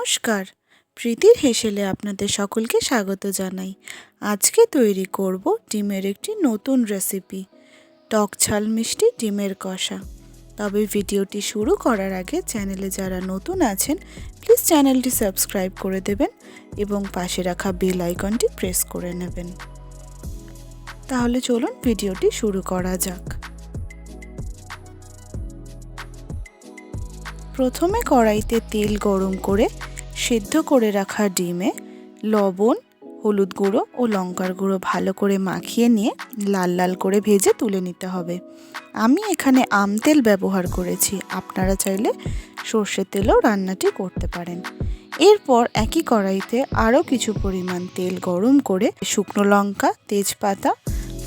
নমস্কার, প্রীতির হেসেলে আপনাদের সকলকে স্বাগত জানাই। আজকে তৈরি করব ডিমের একটি নতুন রেসিপি, টক ঝাল মিষ্টি ডিমের কষা। তবে ভিডিওটি শুরু করার আগে চ্যানেলে যারা নতুন আছেন প্লিজ চ্যানেলটি সাবস্ক্রাইব করে দেবেন এবং পাশে রাখা বেল আইকনটি প্রেস করে নেবেন। তাহলে চলুন ভিডিওটি শুরু করা যাক। প্রথমে কড়াইতে তেল গরম করে সেদ্ধ করে রাখা ডিমে লবণ, হলুদ গুঁড়ো ও লঙ্কার গুঁড়ো ভালো করে মাখিয়ে নিয়ে লাল লাল করে ভেজে তুলে নিতে হবে। আমি এখানে আম তেল ব্যবহার করেছি, আপনারা চাইলে সর্ষের তেলেও রান্নাটি করতে পারেন। এরপর একই কড়াইতে আরও কিছু পরিমাণ তেল গরম করে শুকনো লঙ্কা, তেজপাতা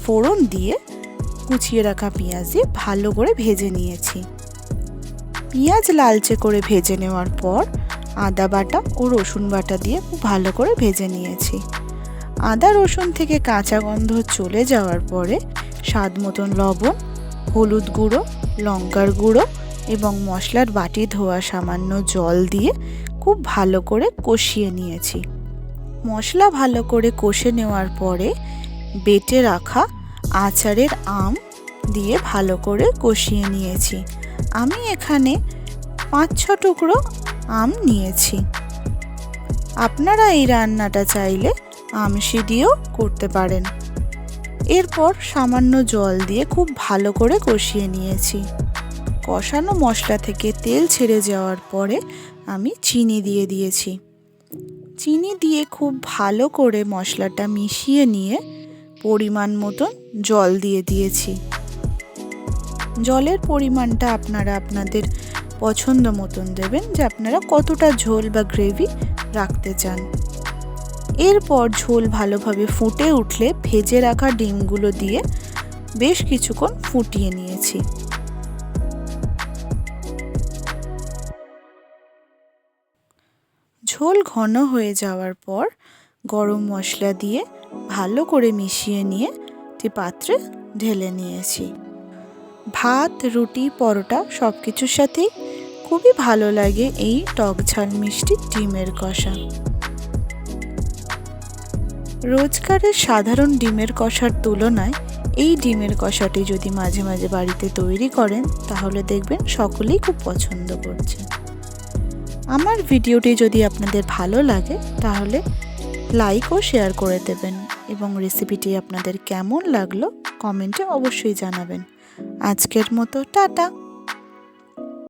ফোড়ন দিয়ে কুচিয়ে রাখা পেঁয়াজ দিয়ে ভালো করে ভেজে নিয়েছি। পেঁয়াজ লালচে করে ভেজে নেওয়ার পর আদা বাটা ও রসুন বাটা দিয়ে খুব ভালো করে ভেজে নিয়েছি। আদা রসুন থেকে কাঁচা গন্ধ চলে যাওয়ার পরে স্বাদ মতন লবণ, হলুদ গুঁড়ো, লঙ্কার গুঁড়ো এবং মশলার বাটি ধোয়া সামান্য জল দিয়ে খুব ভালো করে কষিয়ে নিয়েছি। মশলা ভালো করে কষে নেওয়ার পরে বেটে রাখা আচারের আম দিয়ে ভালো করে কষিয়ে নিয়েছি। আমি এখানে 5-6 টুকরো আম নিয়েছি। আপনারা এই রান্নাটা চাইলে আমশি দিয়েও করতে পারেন। এরপর সামান্য জল দিয়ে খুব ভালো করে কষিয়ে নিয়েছি। কষানো মশলা থেকে তেল ছেড়ে যাওয়ার পরে আমি চিনি দিয়ে দিয়েছি। চিনি দিয়ে খুব ভালো করে মশলাটা মিশিয়ে নিয়ে পরিমাণ মতন জল দিয়ে দিয়েছি। জলের পরিমাণটা আপনারা আপনাদের পছন্দ মতন দেবেন, যে আপনারা কতটা ঝোল বা গ্রেভি রাখতে চান। এরপর ঝোল ভালোভাবে ফুটে উঠলে ভেজে রাখা ডিমগুলো দিয়ে বেশ কিছুক্ষণ ফুটিয়ে নিয়েছি। ঝোল ঘন হয়ে যাওয়ার পর গরম মশলা দিয়ে ভালো করে মিশিয়ে নিয়ে একটি পাত্রে ঢেলে নিয়েছি। ভাত, রুটি, পরোটা সব কিছুর সাথেই খুবই ভালো লাগে এই টক ঝাল মিষ্টি ডিমের কষা। রোজকারের সাধারণ ডিমের কষার তুলনায় এই ডিমের কষাটি যদি মাঝে মাঝে বাড়িতে তৈরি করেন তাহলে দেখবেন সকলেই খুব পছন্দ করছে। আমার ভিডিওটি যদি আপনাদের ভালো লাগে তাহলে লাইক ও শেয়ার করে দেবেন এবং রেসিপিটি আপনাদের কেমন লাগলো কমেন্টে অবশ্যই জানাবেন। আজকের মতো টাটা।